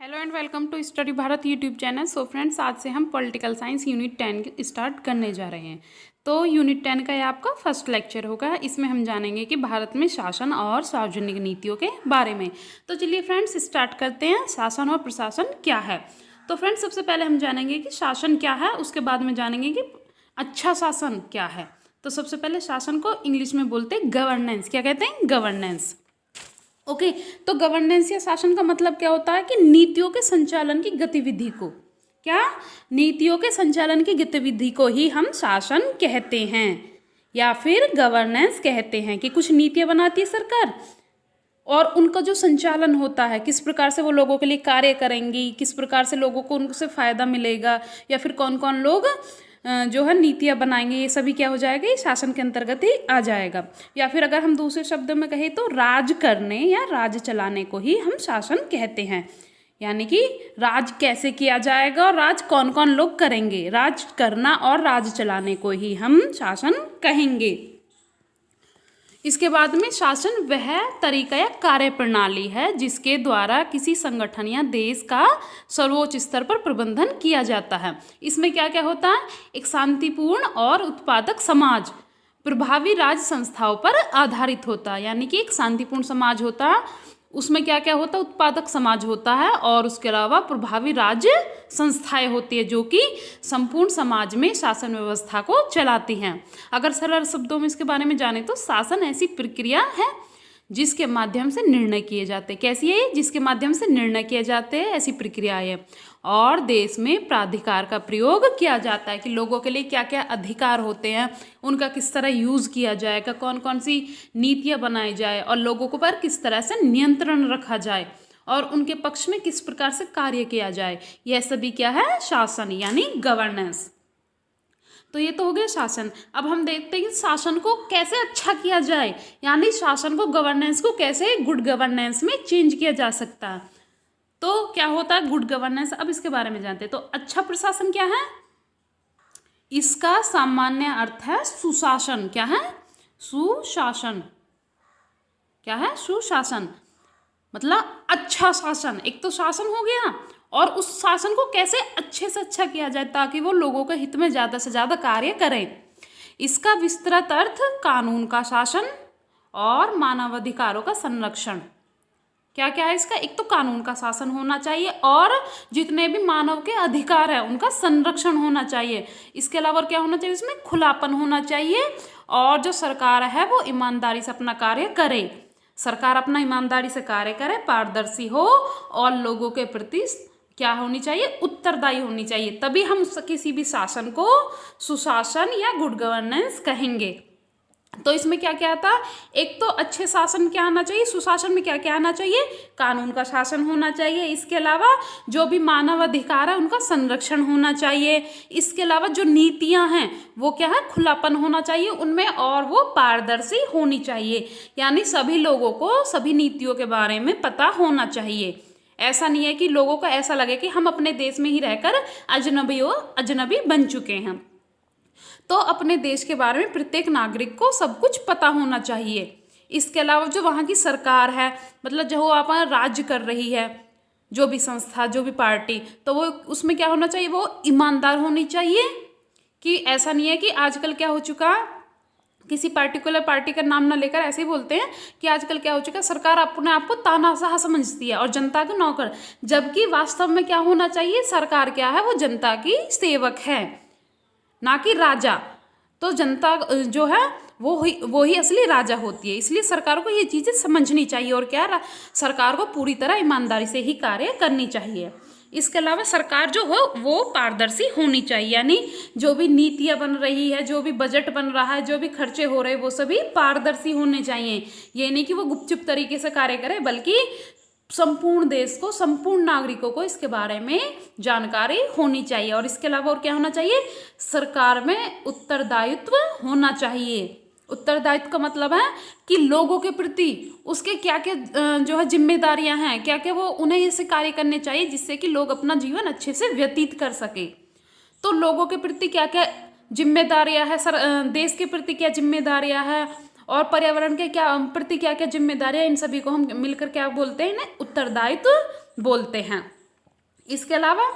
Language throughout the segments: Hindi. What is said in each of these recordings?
Hello and welcome to study Bharat YouTube channel. So friends, आज से हम पॉलिटिकल साइंस यूनिट 10 स्टार्ट करने जा रहे हैं। तो यूनिट 10 का ये आपका फर्स्ट लेक्चर होगा। इसमें हम जानेंगे कि भारत में शासन और सार्वजनिक नीतियों के बारे में। तो चलिए फ्रेंड्स स्टार्ट करते हैं। शासन और प्रशासन क्या है। तो फ्रेंड्स सबसे पहले हम जानेंगे कि शासन क्या है, उसके बाद में जानेंगे कि अच्छा शासन क्या है। तो सबसे पहले शासन को इंग्लिश में बोलते हैं गवर्नेंस। क्या कहते हैं? गवर्नेंस। ओके तो गवर्नेंस या शासन का मतलब क्या होता है कि नीतियों के संचालन की गतिविधि को, क्या नीतियों के संचालन की गतिविधि को ही हम शासन कहते हैं या फिर गवर्नेंस कहते हैं। कि कुछ नीतियां बनाती है सरकार और उनका जो संचालन होता है, किस प्रकार से वो लोगों के लिए कार्य करेंगी, किस प्रकार से लोगों को उनसे फ़ायदा मिलेगा, या फिर कौन कौन लोग जो है नीतियाँ बनाएंगे, ये सभी क्या हो जाएगा, ये शासन के अंतर्गत ही आ जाएगा। या फिर अगर हम दूसरे शब्दों में कहें तो राज करने या राज चलाने को ही हम शासन कहते हैं। यानी कि राज कैसे किया जाएगा और राज कौन कौन लोग करेंगे, राज करना और राज चलाने को ही हम शासन कहेंगे। इसके बाद में शासन वह तरीका या कार्य प्रणाली है जिसके द्वारा किसी संगठन या देश का सर्वोच्च स्तर पर प्रबंधन किया जाता है। इसमें क्या क्या होता है? एक शांतिपूर्ण और उत्पादक समाज प्रभावी राज्य संस्थाओं पर आधारित होता है। यानी कि एक शांतिपूर्ण समाज होता है, उसमें क्या क्या होता है? उत्पादक समाज होता है और उसके अलावा प्रभावी राज्य संस्थाएं होती है जो कि संपूर्ण समाज में शासन व्यवस्था को चलाती हैं। अगर सरल शब्दों में इसके बारे में जाने तो शासन ऐसी प्रक्रिया है जिसके माध्यम से निर्णय किए जाते हैं। कैसी है ये? जिसके माध्यम से निर्णय किए जाते हैं, ऐसी प्रक्रिया है। और देश में प्राधिकार का प्रयोग किया जाता है कि लोगों के लिए क्या क्या अधिकार होते हैं, उनका किस तरह यूज़ किया जाएगा, कौन कौन सी नीतियाँ बनाई जाए और लोगों को पर किस तरह से नियंत्रण रखा जाए और उनके पक्ष में किस प्रकार से कार्य किया जाए। यह सभी क्या है? शासन यानी गवर्नेंस। तो ये तो हो गया शासन। अब हम देखते हैं कि शासन को कैसे अच्छा किया जाए, यानी शासन को, गवर्नेंस को कैसे गुड गवर्नेंस में चेंज किया जा सकता है। तो क्या होता है गुड गवर्नेंस? अब इसके बारे में जानते हैं। तो अच्छा प्रशासन क्या है? इसका सामान्य अर्थ है सुशासन। क्या है? सुशासन। क्या है? सुशासन मतलब अच्छा शासन। एक तो शासन हो गया और उस शासन को कैसे अच्छे से अच्छा किया जाए ताकि वो लोगों के हित में ज़्यादा से ज़्यादा कार्य करें। इसका विस्तृत अर्थ कानून का शासन और मानवाधिकारों का संरक्षण। क्या क्या है इसका? एक तो कानून का शासन होना चाहिए और जितने भी मानव के अधिकार है उनका संरक्षण होना चाहिए। इसके अलावा क्या होना चाहिए? इसमें खुलापन होना चाहिए और जो सरकार है वो ईमानदारी से अपना कार्य करे। सरकार अपना ईमानदारी से कार्य करे, पारदर्शी हो और लोगों के प्रति क्या होनी चाहिए? उत्तरदायी होनी चाहिए। तभी हम किसी भी शासन को सुशासन या गुड गवर्नेंस कहेंगे। तो इसमें क्या क्या आता? एक तो अच्छे शासन क्या आना चाहिए? सुशासन में क्या क्या आना चाहिए? कानून का शासन होना चाहिए। इसके अलावा जो भी मानव अधिकार है उनका संरक्षण होना चाहिए। इसके अलावा जो नीतियां हैं वो क्या है? खुलापन होना चाहिए उनमें और वो पारदर्शी होनी चाहिए। यानी सभी लोगों को सभी नीतियों के बारे में पता होना चाहिए। ऐसा नहीं है कि लोगों को ऐसा लगे कि हम अपने देश में ही रहकर अजनबी बन चुके हैं। तो अपने देश के बारे में प्रत्येक नागरिक को सब कुछ पता होना चाहिए। इसके अलावा जो वहाँ की सरकार है, मतलब जो वहाँ राज्य कर रही है, जो भी संस्था, जो भी पार्टी, तो वो उसमें क्या होना चाहिए? वो ईमानदार होनी चाहिए। कि ऐसा नहीं है कि आजकल क्या हो चुका, किसी पार्टिकुलर पार्टी का नाम ना लेकर ऐसे ही बोलते हैं कि आजकल क्या हो चुका है, सरकार अपने आप को तानाशाह समझती है और जनता का नौकर, जबकि वास्तव में क्या होना चाहिए? सरकार क्या है? वो जनता की सेवक है, ना कि राजा। तो जनता जो है वो ही असली राजा होती है। इसलिए सरकार को ये चीज़ें समझनी चाहिए और क्या, सरकार को पूरी तरह ईमानदारी से ही कार्य करनी चाहिए। इसके अलावा सरकार जो हो वो पारदर्शी होनी चाहिए। यानी जो भी नीतियाँ बन रही है, जो भी बजट बन रहा है, जो भी खर्चे हो रहे हैं, वो सभी पारदर्शी होने चाहिए। ये नहीं कि वो गुपचुप तरीके से कार्य करे, बल्कि संपूर्ण देश को, संपूर्ण नागरिकों को इसके बारे में जानकारी होनी चाहिए। और इसके अलावा और क्या होना चाहिए? सरकार में उत्तरदायित्व होना चाहिए। उत्तरदायित्व का मतलब है कि लोगों के प्रति उसके क्या क्या जो है जिम्मेदारियां हैं, क्या क्या वो उन्हें ऐसे कार्य करने चाहिए जिससे कि लोग अपना जीवन अच्छे से व्यतीत कर सके। तो लोगों के प्रति क्या क्या जिम्मेदारियां हैं, देश के प्रति क्या जिम्मेदारियां हैं और पर्यावरण के क्या प्रति क्या क्या जिम्मेदारियां, इन सभी को हम मिलकर क्या बोलते हैं? इन्हें उत्तरदायित्व बोलते हैं। इसके अलावा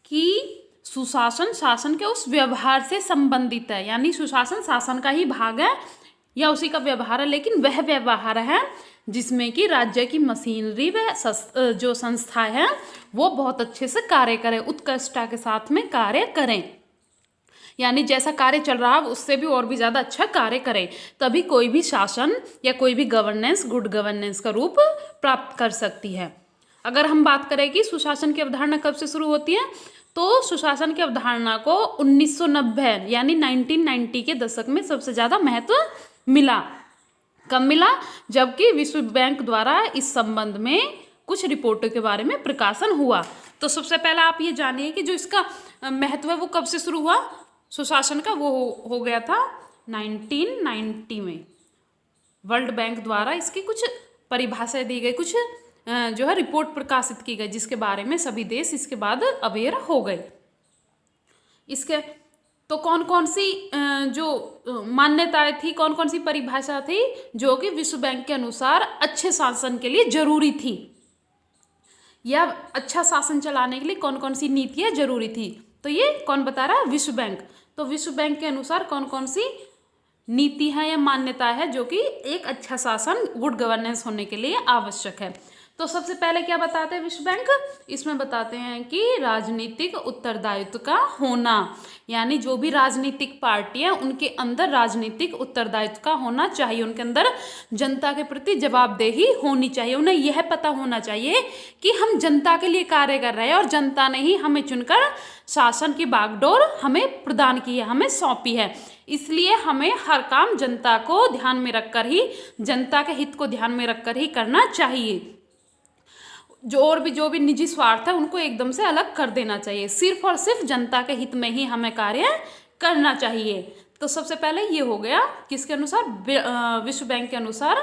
कि सुशासन शासन के उस व्यवहार से संबंधित है, यानी सुशासन शासन का ही भाग है या उसी का व्यवहार है, लेकिन वह व्यवहार है जिसमें कि राज्य की मशीनरी व जो संस्था है वो बहुत अच्छे से कार्य करें, उत्कृष्टता के साथ में कार्य करें, यानी जैसा कार्य चल रहा है उससे भी और भी ज़्यादा अच्छा कार्य करें, तभी कोई भी शासन या कोई भी गवर्नेंस गुड गवर्नेंस का रूप प्राप्त कर सकती है। अगर हम बात करें कि सुशासन की अवधारणा कब से शुरू होती है, तो सुशासन की अवधारणा को 1990 यानी 1990 के दशक में सबसे ज़्यादा महत्व मिला। कब मिला? जबकि विश्व बैंक द्वारा इस संबंध में कुछ रिपोर्टों के बारे में प्रकाशन हुआ। तो सबसे पहला आप ये जानिए कि जो इसका महत्व है वो कब से शुरू हुआ सुशासन का, वो हो गया था 1990 में। वर्ल्ड बैंक द्वारा इसकी कुछ परिभाषा दी गई, कुछ जो है रिपोर्ट प्रकाशित की गई, जिसके बारे में सभी देश इसके बाद अवेयर हो गए। इसके तो कौन कौन सी जो मान्यताएं थी, कौन कौन सी परिभाषा थी जो कि विश्व बैंक के अनुसार अच्छे शासन के लिए जरूरी थी, या अच्छा शासन चलाने के लिए कौन कौन सी नीतियां जरूरी थी, तो ये कौन बता रहा है? विश्व बैंक। तो विश्व बैंक के अनुसार कौन कौन सी नीति है या मान्यता है जो कि एक अच्छा शासन गुड गवर्नेंस होने के लिए आवश्यक है। तो सबसे पहले क्या बताते हैं विश्व बैंक? इसमें बताते हैं कि राजनीतिक उत्तरदायित्व का होना, यानी जो भी राजनीतिक पार्टी है उनके अंदर राजनीतिक उत्तरदायित्व का होना चाहिए, उनके अंदर जनता के प्रति जवाबदेही होनी चाहिए। उन्हें यह पता होना चाहिए कि हम जनता के लिए कार्य कर रहे हैं और जनता ने ही हमें चुनकर शासन की बागडोर हमें प्रदान की है, हमें सौंपी है, इसलिए हमें हर काम जनता को ध्यान में रखकर ही, जनता के हित को ध्यान में रखकर ही करना चाहिए। जो भी निजी स्वार्थ है उनको एकदम से अलग कर देना चाहिए, सिर्फ और सिर्फ जनता के हित में ही हमें कार्य करना चाहिए। तो सबसे पहले ये हो गया किसके अनुसार? विश्व बैंक के अनुसार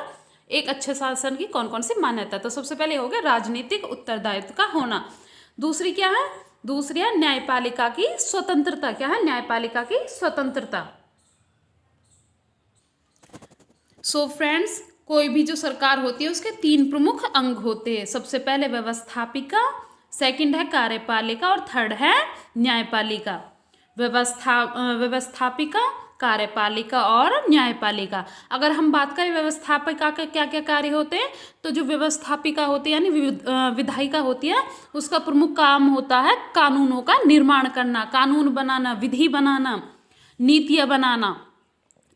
एक अच्छे शासन की कौन कौन सी मान्यता। तो सबसे पहले हो गया राजनीतिक उत्तरदायित्व का होना। दूसरी क्या है? दूसरी है न्यायपालिका की स्वतंत्रता। क्या है? न्यायपालिका की स्वतंत्रता। सो फ्रेंड्स, कोई भी जो सरकार होती है उसके 3 प्रमुख अंग होते हैं। सबसे पहले व्यवस्थापिका, सेकंड है कार्यपालिका और थर्ड है न्यायपालिका। व्यवस्थापिका, कार्यपालिका और न्यायपालिका। अगर हम बात करें व्यवस्थापिका के क्या क्या कार्य होते हैं, तो जो व्यवस्थापिका होती है यानी विधायिका होती है, उसका प्रमुख काम होता है कानूनों का निर्माण करना, कानून बनाना, विधि बनाना, नीतियाँ बनाना।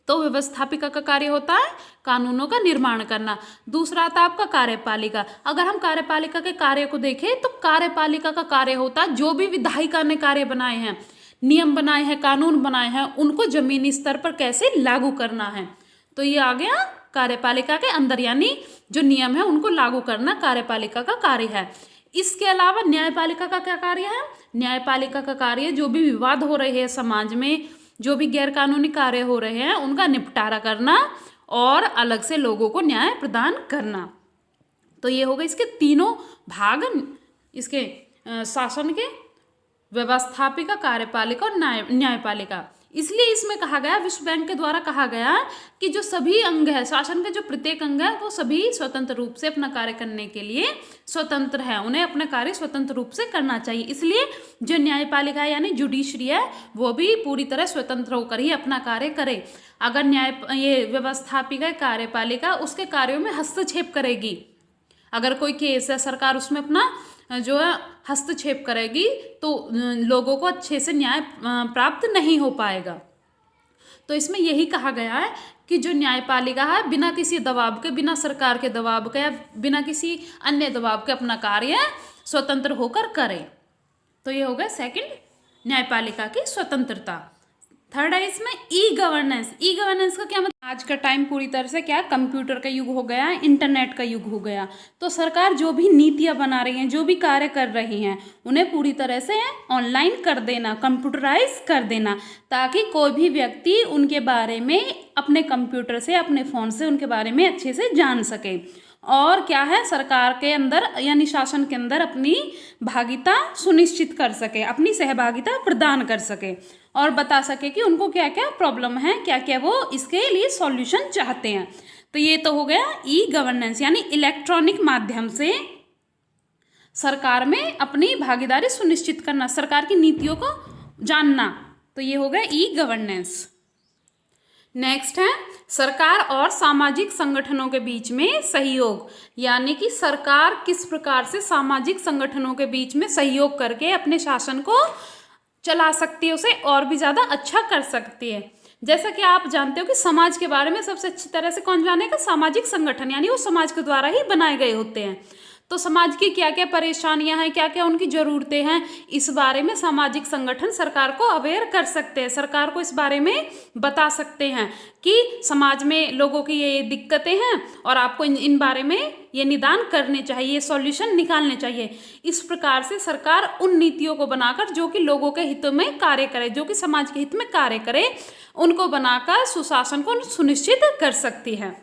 तो व्यवस्थापिका का कार्य होता है कानूनों का निर्माण करना। दूसरा आता है आपका कार्यपालिका। अगर हम कार्यपालिका के कार्य को देखें तो कार्यपालिका का कार्य होता है जो भी विधायिका ने कार्य बनाए हैं, नियम बनाए हैं, कानून बनाए हैं, उनको जमीनी स्तर पर कैसे लागू करना है। तो ये आ गया कार्यपालिका के अंदर, यानी जो नियम है उनको लागू करना कार्यपालिका का कार्य है। इसके अलावा न्यायपालिका का क्या कार्य है? न्यायपालिका का कार्य जो भी विवाद हो रहे हैं समाज में, जो भी गैरकानूनी कार्य हो रहे हैं उनका निपटारा करना और अलग से लोगों को न्याय प्रदान करना। तो ये हो गए इसके तीनों भाग, इसके शासन के, व्यवस्थापिका, कार्यपालिका और न्यायपालिका। इसलिए इसमें कहा गया, विश्व बैंक के द्वारा कहा गया कि जो सभी अंग है शासन के, जो प्रत्येक अंग है वो सभी स्वतंत्र रूप से अपना कार्य करने के लिए स्वतंत्र है, उन्हें अपना कार्य स्वतंत्र रूप से करना चाहिए। इसलिए जो न्यायपालिका है यानी जुडिशरी है वो भी पूरी तरह स्वतंत्र होकर ही अपना कार्य करे। अगर ये व्यवस्थापिका, कार्यपालिका उसके कार्यों में हस्तक्षेप करेगी, अगर कोई केस है सरकार उसमें अपना जो है हस्तक्षेप करेगी तो लोगों को अच्छे से न्याय प्राप्त नहीं हो पाएगा। तो इसमें यही कहा गया है कि जो न्यायपालिका है बिना किसी दबाव के, बिना सरकार के दबाव के या बिना किसी अन्य दबाव के अपना कार्य स्वतंत्र होकर करे। तो ये हो गया सेकंड, न्यायपालिका की स्वतंत्रता। थर्ड है इसमें ई गवर्नेंस। ई गवर्नेंस का क्या मतलब? आज का टाइम पूरी तरह से क्या, कंप्यूटर का युग हो गया, इंटरनेट का युग हो गया। तो सरकार जो भी नीतियाँ बना रही हैं, जो भी कार्य कर रही हैं, उन्हें पूरी तरह से ऑनलाइन कर देना, कंप्यूटराइज कर देना, ताकि कोई भी व्यक्ति उनके बारे में अपने कंप्यूटर से, अपने फ़ोन से उनके बारे में अच्छे से जान सके। और क्या है, सरकार के अंदर यानी शासन के अंदर अपनी भागीदारी सुनिश्चित कर सके, अपनी सहभागिता प्रदान कर सके और बता सके कि उनको क्या क्या प्रॉब्लम है, क्या क्या वो इसके लिए सॉल्यूशन चाहते हैं। तो ये तो हो गया ई गवर्नेंस, यानी इलेक्ट्रॉनिक माध्यम से सरकार में अपनी भागीदारी सुनिश्चित करना, सरकार की नीतियों को जानना, तो ये हो गया ई गवर्नेंस। नेक्स्ट है सरकार और सामाजिक संगठनों के बीच में सहयोग, यानी कि सरकार किस प्रकार से सामाजिक संगठनों के बीच में सहयोग करके अपने शासन को चला सकती है, उसे और भी ज़्यादा अच्छा कर सकती है। जैसा कि आप जानते हो कि समाज के बारे में सबसे अच्छी तरह से कौन जानेगा, सामाजिक संगठन, यानी वो समाज के द्वारा ही बनाए गए होते हैं। तो समाज की क्या क्या परेशानियां हैं, क्या क्या उनकी ज़रूरतें हैं, इस बारे में सामाजिक संगठन सरकार को अवेयर कर सकते हैं, सरकार को इस बारे में बता सकते हैं कि समाज में लोगों की ये दिक्कतें हैं और आपको इन बारे में ये निदान करने चाहिए, सॉल्यूशन निकालने चाहिए। इस प्रकार से सरकार उन नीतियों को बनाकर जो कि लोगों के हित में कार्य करे, जो कि समाज के हित में कार्य करे, उनको बनाकर सुशासन को सुनिश्चित कर सकती है।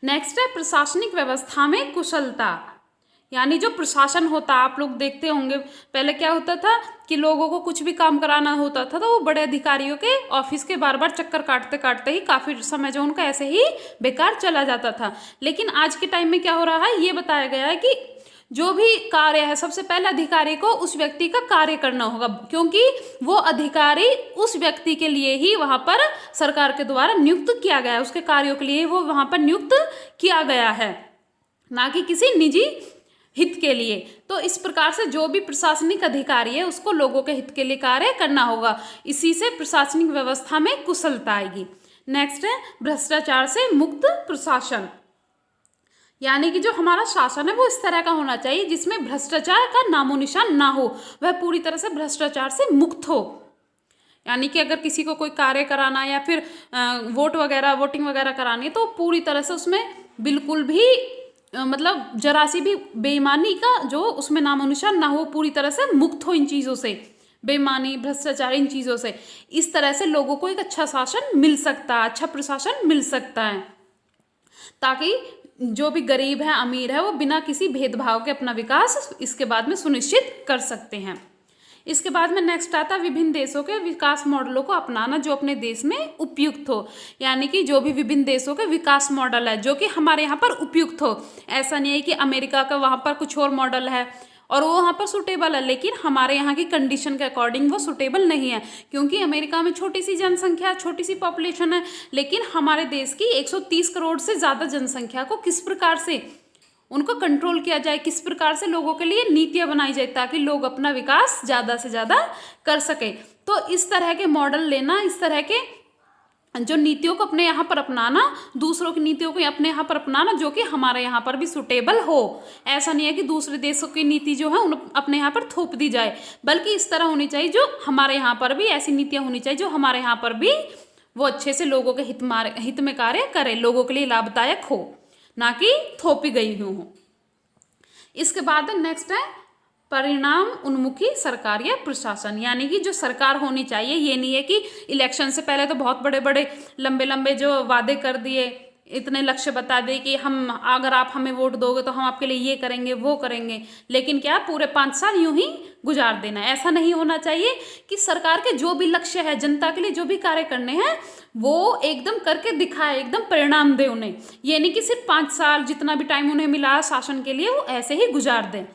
नेक्स्ट है प्रशासनिक व्यवस्था में कुशलता, यानी जो प्रशासन होता है, आप लोग देखते होंगे पहले क्या होता था कि लोगों को कुछ भी काम कराना होता था तो वो बड़े अधिकारियों के ऑफिस के बार बार चक्कर काटते काटते ही काफ़ी समय जो उनका ऐसे ही बेकार चला जाता था। लेकिन आज के टाइम में क्या हो रहा है, ये बताया गया है कि जो भी कार्य है सबसे पहले अधिकारी को उस व्यक्ति का कार्य करना होगा, क्योंकि वो अधिकारी उस व्यक्ति के लिए ही वहाँ पर सरकार के द्वारा नियुक्त किया गया है, उसके कार्यों के लिए वो वहाँ पर नियुक्त किया गया है, ना कि किसी निजी हित के लिए। तो इस प्रकार से जो भी प्रशासनिक अधिकारी है उसको लोगों के हित के लिए कार्य करना होगा, इसी से प्रशासनिक व्यवस्था में कुशलता आएगी। नेक्स्ट है भ्रष्टाचार से मुक्त प्रशासन, यानी कि जो हमारा शासन है वो इस तरह का होना चाहिए जिसमें भ्रष्टाचार का नामो निशान ना हो, वह पूरी तरह से भ्रष्टाचार से मुक्त हो। यानी कि अगर किसी को कोई कार्य कराना या फिर वोटिंग वगैरह करानी है तो पूरी तरह से उसमें बिल्कुल भी मतलब जरा सी भी बेईमानी का जो उसमें नामो निशान ना हो, पूरी तरह से मुक्त हो इन चीज़ों से, बेईमानी, भ्रष्टाचार, इन चीज़ों से। इस तरह से लोगों को एक अच्छा शासन मिल सकता है, अच्छा प्रशासन मिल सकता है, ताकि जो भी गरीब है अमीर है वो बिना किसी भेदभाव के अपना विकास इसके बाद में सुनिश्चित कर सकते हैं। इसके बाद में नेक्स्ट आता है विभिन्न देशों के विकास मॉडलों को अपनाना जो अपने देश में उपयुक्त हो, यानी कि जो भी विभिन्न देशों के विकास मॉडल है जो कि हमारे यहाँ पर उपयुक्त हो। ऐसा नहीं है कि अमेरिका का वहाँ पर कुछ और मॉडल है और वो वहाँ पर सुटेबल है, लेकिन हमारे यहाँ की कंडीशन के अकॉर्डिंग वो सुटेबल नहीं है, क्योंकि अमेरिका में छोटी सी जनसंख्या, छोटी सी पॉपुलेशन है, लेकिन हमारे देश की 130 करोड़ से ज़्यादा जनसंख्या को किस प्रकार से उनको कंट्रोल किया जाए, किस प्रकार से लोगों के लिए नीतियाँ बनाई जाए ताकि लोग अपना विकास ज़्यादा से ज़्यादा कर सके। तो इस तरह के मॉडल लेना, इस तरह के जो नीतियों को अपने यहाँ पर अपनाना, दूसरों की नीतियों को अपने यहाँ पर अपनाना जो कि हमारे यहाँ पर भी सुटेबल हो। ऐसा नहीं है कि दूसरे देशों की नीति जो है उन अपने यहाँ पर थोप दी जाए, बल्कि इस तरह होनी चाहिए जो हमारे यहाँ पर भी ऐसी नीतियाँ होनी चाहिए जो हमारे यहाँ पर भी वो अच्छे से लोगों के हित में कार्य करे, लोगों के लिए लाभदायक हो, ना कि थोपी गई हो। इसके बाद नेक्स्ट है परिणाम उन्मुखी सरकार या प्रशासन, यानी कि जो सरकार होनी चाहिए, ये नहीं है कि इलेक्शन से पहले तो बहुत बड़े बड़े लंबे लंबे जो वादे कर दिए, इतने लक्ष्य बता दे कि हम अगर आप हमें वोट दोगे तो हम आपके लिए ये करेंगे वो करेंगे, लेकिन क्या पूरे 5 साल यूं ही गुजार देना। ऐसा नहीं होना चाहिए कि सरकार के जो भी लक्ष्य है, जनता के लिए जो भी कार्य करने हैं वो एकदम करके दिखाए, एकदम परिणाम दे उन्हें। ये नहीं कि सिर्फ 5 साल जितना भी टाइम उन्हें मिला शासन के लिए वो ऐसे ही गुजार दें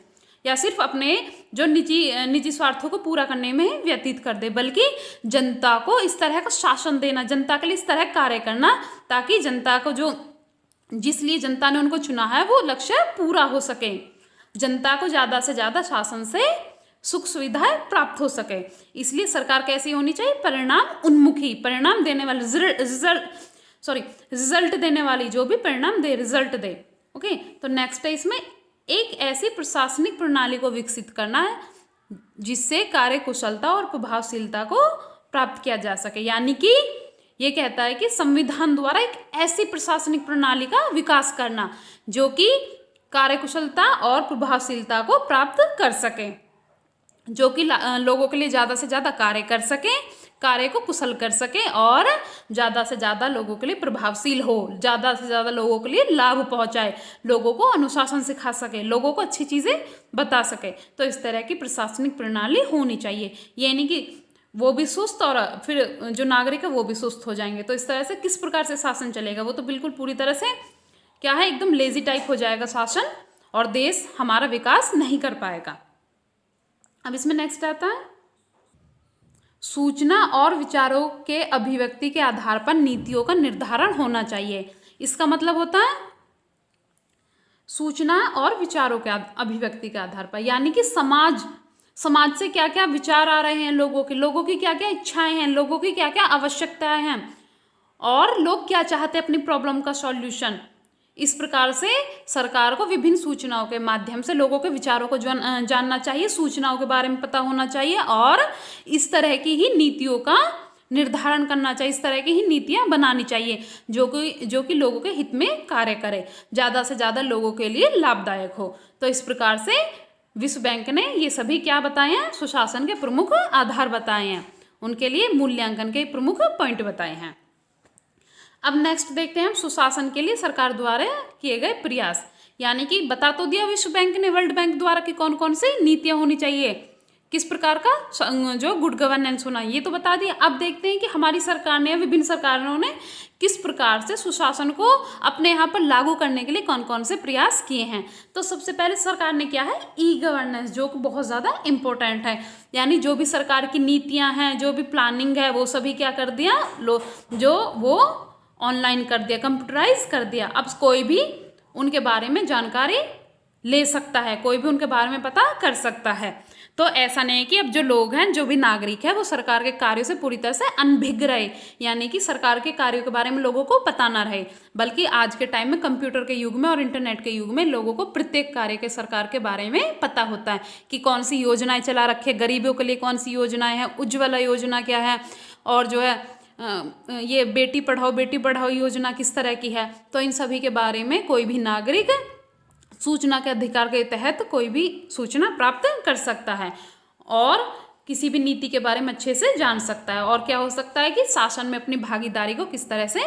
या सिर्फ अपने जो निजी स्वार्थों को पूरा करने में व्यतीत कर दे, बल्कि जनता को इस तरह का शासन देना, जनता के लिए इस तरह कार्य करना ताकि जनता को जो जिस लिए जनता ने उनको चुना है वो लक्ष्य पूरा हो सके, जनता को ज़्यादा से ज़्यादा शासन से सुख सुविधाएं प्राप्त हो सके। इसलिए सरकार कैसी होनी चाहिए, परिणाम उन्मुखी, परिणाम देने वाली, रिजल्ट देने वाली, जो भी परिणाम दे, रिजल्ट दे। ओके, तो नेक्स्ट है इसमें एक ऐसी प्रशासनिक प्रणाली को विकसित करना है जिससे कार्यकुशलता और प्रभावशीलता को प्राप्त किया जा सके, यानी कि ये कहता है कि संविधान द्वारा एक ऐसी प्रशासनिक प्रणाली का विकास करना जो कि कार्यकुशलता और प्रभावशीलता को प्राप्त कर सके, जो कि लोगों के लिए ज़्यादा से ज़्यादा कार्य कर सके, कार्य को कुशल कर सके और ज़्यादा से ज़्यादा लोगों के लिए प्रभावशील हो, ज़्यादा से ज़्यादा लोगों के लिए लाभ पहुंचाए, लोगों को अनुशासन सिखा सके, लोगों को अच्छी चीज़ें बता सके। तो इस तरह की प्रशासनिक प्रणाली होनी चाहिए। ये नहीं कि वो भी सुस्त और फिर जो नागरिक है वो भी सुस्त हो जाएंगे। तो इस तरह से किस प्रकार से शासन चलेगा, वो तो बिल्कुल पूरी तरह से क्या है, एकदम लेजी टाइप हो जाएगा शासन, और देश हमारा विकास नहीं कर पाएगा। अब इसमें नेक्स्ट आता है, सूचना और विचारों के अभिव्यक्ति के आधार पर नीतियों का निर्धारण होना चाहिए। इसका मतलब होता है सूचना और विचारों के अभिव्यक्ति के आधार पर, यानी कि समाज से क्या क्या विचार आ रहे हैं, लोगों की क्या क्या इच्छाएं हैं, लोगों की क्या क्या आवश्यकताएं हैं, और लोग क्या चाहते हैं अपनी प्रॉब्लम का सॉल्यूशन। इस प्रकार से सरकार को विभिन्न सूचनाओं के माध्यम से लोगों के विचारों को जानना चाहिए, सूचनाओं के बारे में पता होना चाहिए, और इस तरह की ही नीतियों का निर्धारण करना चाहिए, इस तरह की ही नीतियां बनानी चाहिए जो कि लोगों के हित में कार्य करे, ज़्यादा से ज़्यादा लोगों के लिए लाभदायक हो। तो इस प्रकार से विश्व बैंक ने ये सभी क्या बताए हैं, सुशासन के प्रमुख आधार बताए हैं, उनके लिए मूल्यांकन के प्रमुख पॉइंट बताए हैं। अब नेक्स्ट देखते हैं हम सुशासन के लिए सरकार द्वारा किए गए प्रयास, यानी कि बता तो दिया विश्व बैंक ने वर्ल्ड बैंक द्वारा कि कौन कौन सी नीतियां होनी चाहिए, किस प्रकार का जो गुड गवर्नेंस होना, ये तो बता दिया। अब देखते हैं कि हमारी सरकार ने, विभिन्न सरकारों ने किस प्रकार से सुशासन को अपने यहाँ पर लागू करने के लिए कौन कौन से प्रयास किए हैं। तो सबसे पहले सरकार ने क्या है, ई गवर्नेंस, जो कि बहुत ज़्यादा इम्पोर्टेंट है, यानी जो भी सरकार की नीतियाँ हैं, जो भी प्लानिंग है, वो सभी क्या कर दिया, वो ऑनलाइन कर दिया, कंप्यूटराइज कर दिया। अब कोई भी उनके बारे में जानकारी ले सकता है, कोई भी उनके बारे में पता कर सकता है। तो ऐसा नहीं है कि अब जो लोग हैं, जो भी नागरिक है, वो सरकार के कार्यों से पूरी तरह से अनभिज्ञ रहे, यानी कि सरकार के कार्यों के बारे में लोगों को पता ना रहे, बल्कि आज के टाइम में कंप्यूटर के युग में और इंटरनेट के युग में लोगों को प्रत्येक कार्य के सरकार के बारे में पता होता है कि कौन सी योजनाएं चला रखे, गरीबों के लिए कौन सी योजनाएं हैं, उज्ज्वला योजना क्या है, और जो है ये बेटी पढ़ाओ योजना किस तरह की है। तो इन सभी के बारे में कोई भी नागरिक सूचना के अधिकार के तहत कोई भी सूचना प्राप्त कर सकता है, और किसी भी नीति के बारे में अच्छे से जान सकता है, और क्या हो सकता है कि शासन में अपनी भागीदारी को किस तरह से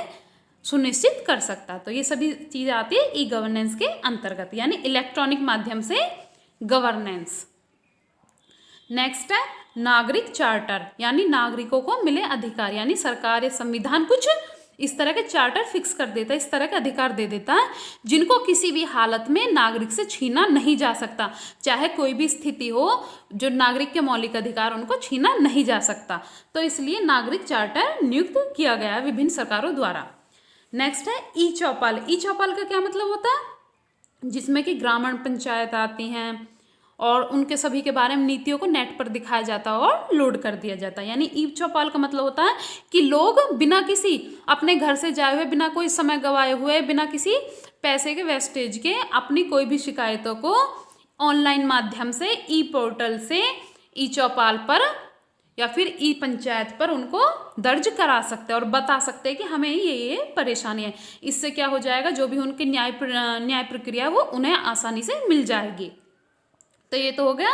सुनिश्चित कर सकता है। तो ये सभी चीज़ें आती है ई गवर्नेंस के अंतर्गत, यानी इलेक्ट्रॉनिक माध्यम से गवर्नेंस। नेक्स्ट है नागरिक चार्टर, यानी नागरिकों को मिले अधिकार, यानी सरकार या संविधान कुछ इस तरह के चार्टर फिक्स कर देता है, इस तरह के अधिकार दे देता है जिनको किसी भी हालत में नागरिक से छीना नहीं जा सकता, चाहे कोई भी स्थिति हो, जो नागरिक के मौलिक अधिकार उनको छीना नहीं जा सकता। तो इसलिए नागरिक चार्टर नियुक्त किया गया है विभिन्न सरकारों द्वारा। नेक्स्ट है ई चौपाल। ई चौपाल का क्या मतलब होता है, जिसमें कि ग्रामीण पंचायत आती हैं और उनके सभी के बारे में नीतियों को नेट पर दिखाया जाता है और लोड कर दिया जाता है। यानी ई चौपाल का मतलब होता है कि लोग बिना किसी अपने घर से जाए हुए, बिना कोई समय गंवाए हुए, बिना किसी पैसे के वेस्टेज के अपनी कोई भी शिकायतों को ऑनलाइन माध्यम से ई पोर्टल से ई चौपाल पर या फिर ई पंचायत पर उनको दर्ज करा सकते हैं और बता सकते हैं कि हमें ये परेशानी है। इससे क्या हो जाएगा, जो भी उनकी न्याय प्रक्रिया वो उन्हें आसानी से मिल जाएगी। तो ये तो हो गया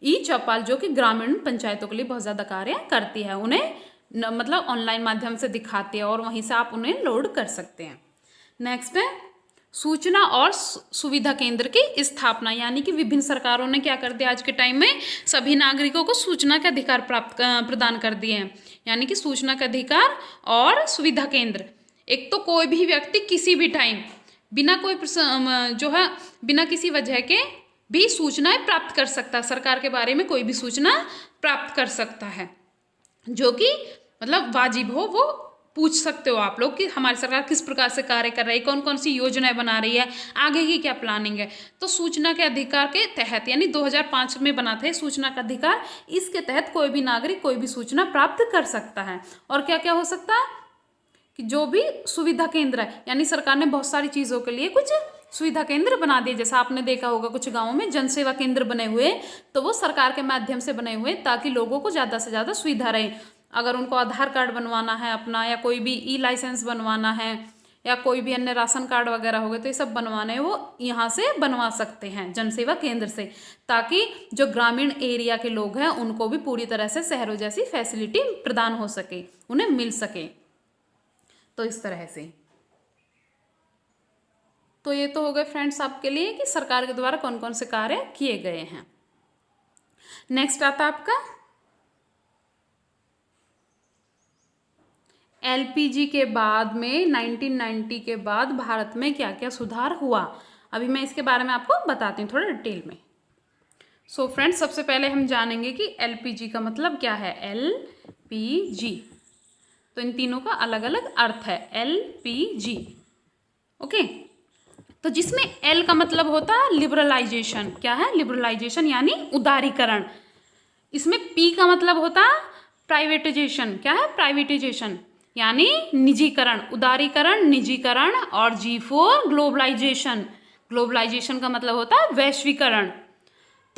ई चौपाल, जो कि ग्रामीण पंचायतों के लिए बहुत ज़्यादा कार्य करती है, उन्हें मतलब ऑनलाइन माध्यम से दिखाती है और वहीं से आप उन्हें लोड कर सकते हैं। नेक्स्ट है सूचना और सुविधा केंद्र की स्थापना, यानी कि विभिन्न सरकारों ने क्या कर दिया, आज के टाइम में सभी नागरिकों को सूचना के अधिकार प्रदान कर दिए हैं, यानी कि सूचना का अधिकार और सुविधा केंद्र। एक तो कोई भी व्यक्ति किसी भी टाइम बिना कोई जो है बिना किसी वजह के भी सूचनाएं प्राप्त कर सकता है, सरकार के बारे में कोई भी सूचना प्राप्त कर सकता है, जो कि मतलब वाजिब हो, वो पूछ सकते हो आप लोग कि हमारी सरकार किस प्रकार से कार्य कर रही है, कौन कौन सी योजनाएं बना रही है, आगे की क्या प्लानिंग है। तो सूचना के अधिकार के तहत, यानी 2005 में बना था सूचना का अधिकार, इसके तहत कोई भी नागरिक कोई भी सूचना प्राप्त कर सकता है। और क्या क्या हो सकता है कि जो भी सुविधा केंद्र है, यानी सरकार ने बहुत सारी चीज़ों के लिए कुछ सुविधा केंद्र बना दिए, जैसा आपने देखा होगा कुछ गाँवों में जनसेवा केंद्र बने हुए, तो वो सरकार के माध्यम से बने हुए ताकि लोगों को ज़्यादा से ज़्यादा सुविधा रहे। अगर उनको आधार कार्ड बनवाना है अपना, या कोई भी ई लाइसेंस बनवाना है, या कोई भी अन्य राशन कार्ड वगैरह हो गए, तो ये सब बनवाने वो यहाँ से बनवा सकते हैं जनसेवा केंद्र से, ताकि जो ग्रामीण एरिया के लोग हैं उनको भी पूरी तरह से शहरों जैसी फैसिलिटी प्रदान हो सके, उन्हें मिल सके। तो इस तरह से तो ये तो हो गए फ्रेंड्स आपके लिए कि सरकार के द्वारा कौन कौन से कार्य किए गए हैं। नेक्स्ट आता है आपका एलपीजी के बाद में 1990 के बाद भारत में क्या क्या सुधार हुआ, अभी मैं इसके बारे में आपको बताती हूँ थोड़ा डिटेल में। सो फ्रेंड्स, सबसे पहले हम जानेंगे कि एलपीजी का मतलब क्या है। एलपीजी, तो इन तीनों का अलग अलग अर्थ है। LPG, okay. तो जिसमें एल का मतलब होता है लिबरलाइजेशन। क्या है? लिबरलाइजेशन यानी उदारीकरण। इसमें पी का मतलब होता है प्राइवेटाइजेशन। क्या है? प्राइवेटाइजेशन यानी निजीकरण, उदारीकरण, निजीकरण। और जी फॉर ग्लोबलाइजेशन। ग्लोबलाइजेशन का मतलब होता है वैश्वीकरण।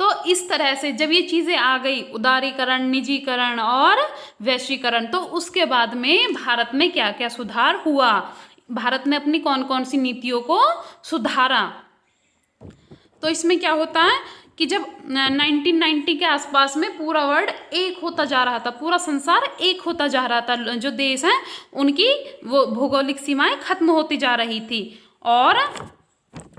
तो इस तरह से जब ये चीज़ें आ गई, उदारीकरण, निजीकरण और वैश्वीकरण, तो उसके बाद में भारत में क्या क्या सुधार हुआ, भारत ने अपनी कौन कौन सी नीतियों को सुधारा। तो इसमें क्या होता है कि जब 1990 के आसपास में पूरा वर्ल्ड एक होता जा रहा था, पूरा संसार एक होता जा रहा था, जो देश हैं उनकी वो भौगोलिक सीमाएं खत्म होती जा रही थी और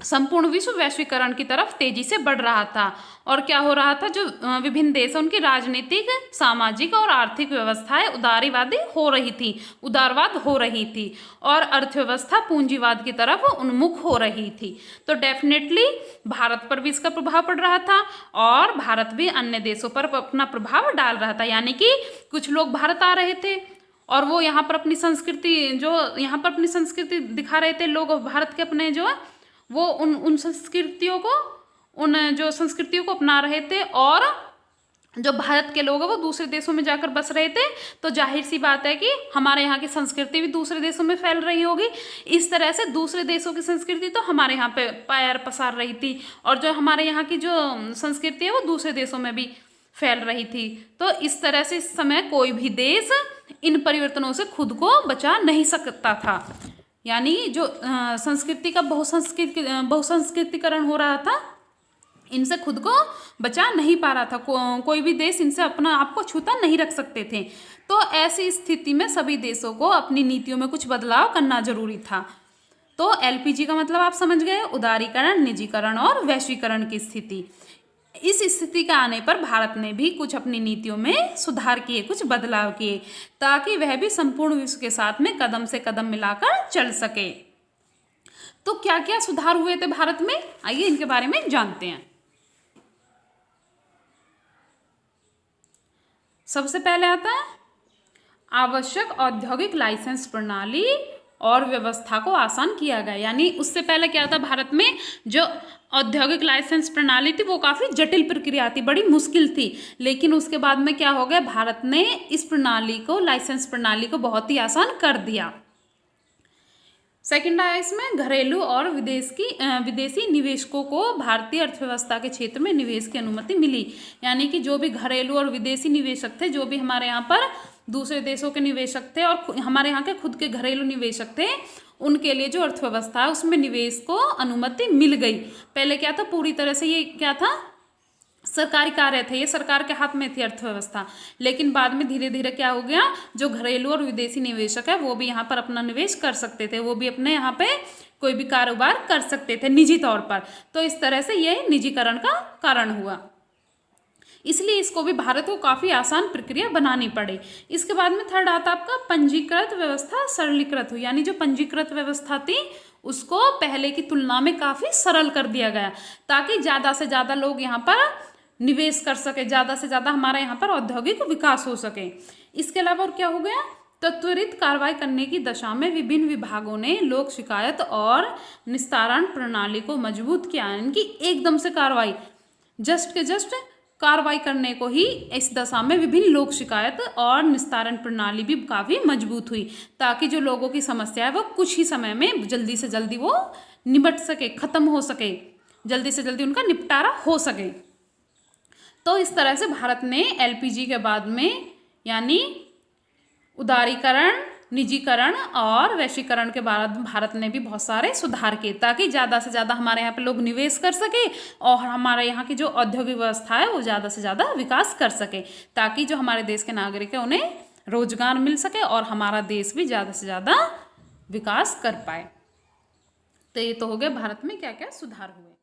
संपूर्ण विश्व वैश्वीकरण की तरफ तेजी से बढ़ रहा था। और क्या हो रहा था, जो विभिन्न देश हैं उनकी राजनीतिक, सामाजिक और आर्थिक व्यवस्थाएं उदारीवादी हो रही थी, उदारवाद हो रही थी और अर्थव्यवस्था पूंजीवाद की तरफ उन्मुख हो रही थी। तो डेफिनेटली भारत पर भी इसका प्रभाव पड़ रहा था और भारत भी अन्य देशों पर अपना प्रभाव डाल रहा था। यानी कि कुछ लोग भारत आ रहे थे और वो यहाँ पर अपनी संस्कृति, जो यहाँ पर अपनी संस्कृति दिखा रहे थे लोग, भारत के अपने जो है वो उन संस्कृतियों को, उन जो संस्कृतियों को अपना रहे थे और जो भारत के लोग हैं वो दूसरे देशों में जाकर बस रहे थे। तो जाहिर सी बात है कि हमारे यहाँ की संस्कृति भी दूसरे देशों में फैल रही होगी। इस तरह से दूसरे देशों की संस्कृति तो हमारे यहाँ पे पैर पसार रही थी और जो हमारे यहाँ की जो संस्कृति है वो दूसरे देशों में भी फैल रही थी। तो इस तरह से इस समय कोई भी देश इन परिवर्तनों से खुद को बचा नहीं सकता था। यानी जो संस्कृति का बहुसंस्कृतिकरण हो रहा था, इनसे खुद को बचा नहीं पा रहा था। कोई भी देश इनसे अपना आप को छूता नहीं रख सकते थे। तो ऐसी स्थिति में सभी देशों को अपनी नीतियों में कुछ बदलाव करना जरूरी था। तो एलपीजी का मतलब आप समझ गए, उदारीकरण, निजीकरण और वैश्वीकरण की स्थिति। इस स्थिति के आने पर भारत ने भी कुछ अपनी नीतियों में सुधार किए, कुछ बदलाव किए, ताकि वह भी संपूर्ण विश्व के साथ में कदम से कदम मिलाकर चल सके। तो क्या क्या सुधार हुए थे भारत में, आइए इनके बारे में जानते हैं। सबसे पहले आता है आवश्यक औद्योगिक लाइसेंस प्रणाली और व्यवस्था को आसान किया गया। यानी उससे पहले क्या था, भारत में जो औद्योगिक लाइसेंस प्रणाली थी वो काफ़ी जटिल प्रक्रिया थी, बड़ी मुश्किल थी। लेकिन उसके बाद में क्या हो गया, भारत ने इस प्रणाली को, लाइसेंस प्रणाली को बहुत ही आसान कर दिया। सेकंड आया इसमें घरेलू और विदेशी निवेशकों को भारतीय अर्थव्यवस्था के क्षेत्र में निवेश की अनुमति मिली। यानी कि जो भी घरेलू और विदेशी निवेशक थे, जो भी हमारे यहाँ पर दूसरे देशों के निवेशक थे और हमारे यहाँ के खुद के घरेलू निवेशक थे, उनके लिए जो अर्थव्यवस्था है उसमें निवेश को अनुमति मिल गई। पहले क्या था, पूरी तरह से ये क्या था, सरकारी कार्य थे, ये सरकार के हाथ में थी अर्थव्यवस्था। लेकिन बाद में धीरे धीरे क्या हो गया, जो घरेलू और विदेशी निवेशक है वो भी यहाँ पर अपना निवेश कर सकते थे, वो भी अपने यहाँ पे कोई भी कारोबार कर सकते थे निजी तौर पर। तो इस तरह से ये निजीकरण का कारण हुआ, इसलिए इसको भी भारत को काफ़ी आसान प्रक्रिया बनानी पड़ी। इसके बाद में थर्ड आता आपका पंजीकृत व्यवस्था सरलीकृत हुई। यानी जो पंजीकृत व्यवस्था थी उसको पहले की तुलना में काफ़ी सरल कर दिया गया, ताकि ज़्यादा से ज़्यादा लोग यहाँ पर निवेश कर सके, ज़्यादा से ज़्यादा हमारे यहाँ पर औद्योगिक विकास हो सके। इसके अलावा और क्या हो गया, तो त्वरित कार्रवाई करने की दशा में विभिन्न विभागों ने लोक शिकायत और निस्तारण प्रणाली को मजबूत किया। इनकी एकदम से कार्रवाई, जस्ट के जस्ट कार्रवाई करने को ही इस दशा में विभिन्न लोक शिकायत और निस्तारण प्रणाली भी काफ़ी मजबूत हुई, ताकि जो लोगों की समस्या है वो कुछ ही समय में जल्दी से जल्दी वो निपट सके, ख़त्म हो सके, जल्दी से जल्दी उनका निपटारा हो सके। तो इस तरह से भारत ने एलपीजी के बाद में यानी उदारीकरण, निजीकरण और वैश्वीकरण के बाद भारत ने भी बहुत सारे सुधार किए, ताकि ज़्यादा से ज़्यादा हमारे यहाँ पे लोग निवेश कर सके और हमारे यहाँ की जो औद्योगिक व्यवस्था है वो ज़्यादा से ज़्यादा विकास कर सके, ताकि जो हमारे देश के नागरिक हैं उन्हें रोजगार मिल सके और हमारा देश भी ज़्यादा से ज़्यादा विकास कर पाए। तो ये तो हो गया भारत में क्या क्या सुधार हुए।